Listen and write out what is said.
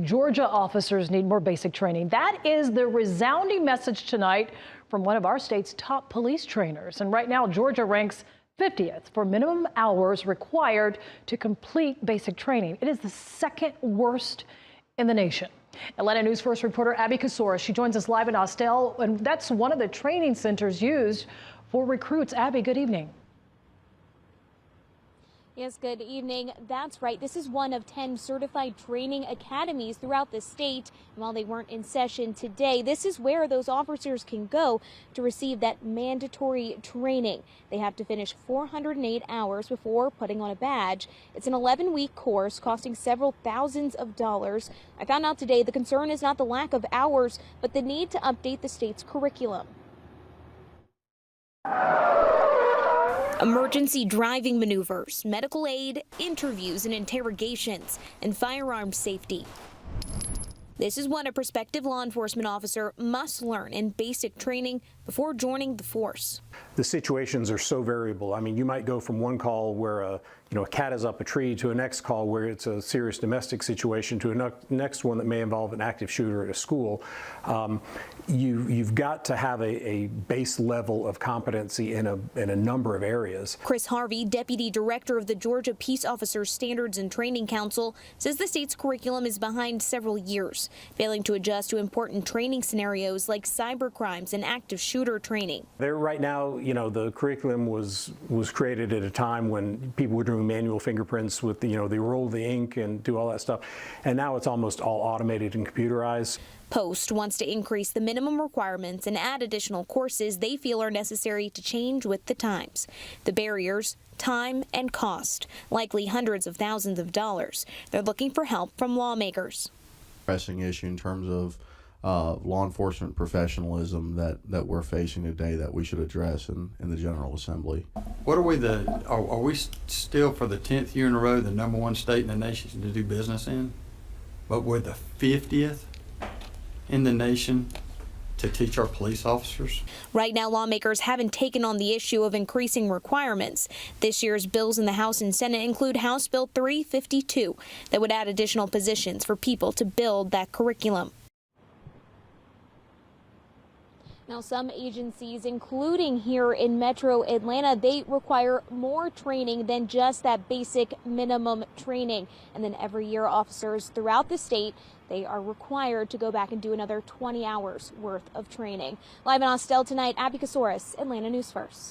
Georgia officers need more basic training. That is the resounding message tonight from one of our state's top police trainers. And right now, Georgia ranks 50th for minimum hours required to complete basic training. It is the second worst in the nation. Atlanta News First reporter Abby Casoras, she joins us live in Austell, and that's one of the training centers used for recruits. Abby, good evening. Yes, good evening. That's right. This is one of 10 certified training academies throughout the state. And while they weren't in session today, this is where those officers can go to receive that mandatory training. They have to finish 408 hours before putting on a badge. It's an 11-week course costing several thousands of dollars. I found out today the concern is not the lack of hours, but the need to update the state's curriculum. Emergency driving maneuvers, medical aid, interviews and interrogations, and firearm safety. This is what a prospective law enforcement officer must learn in basic training before joining the force. The situations are so variable. I mean, you might go from one call where a cat is up a tree to a next call where it's a serious domestic situation to a next one that may involve an active shooter at a school. You've got to have a base level of competency in a number of areas. Chris Harvey, Deputy Director of the Georgia Peace Officers Standards and Training Council, says the state's curriculum is behind several years, failing to adjust to important training scenarios like cyber crimes and active shooter training. Right now, the curriculum was created at a time when people were doing manual fingerprints with they roll the ink and do all that stuff, and now it's almost all automated and computerized. Post wants to increase the minimum requirements and add additional courses they feel are necessary to change with the times. The barriers, time and cost, likely hundreds of thousands of dollars. They're looking for help from lawmakers. Pressing issue in terms of law enforcement professionalism that we're facing today that we should address in the General Assembly. What are we are we still for the 10th year in a row the #1 state in the nation to do business in? But we're the 50th in the nation to teach our police officers? Right now, lawmakers haven't taken on the issue of increasing requirements. This year's bills in the House and Senate include House Bill 352 that would add additional positions for people to build that curriculum. Now, some agencies, including here in Metro Atlanta, they require more training than just that basic minimum training. And then every year, officers throughout the state, they are required to go back and do another 20 hours worth of training. Live in Austell tonight, Abby Casoras, Atlanta News First.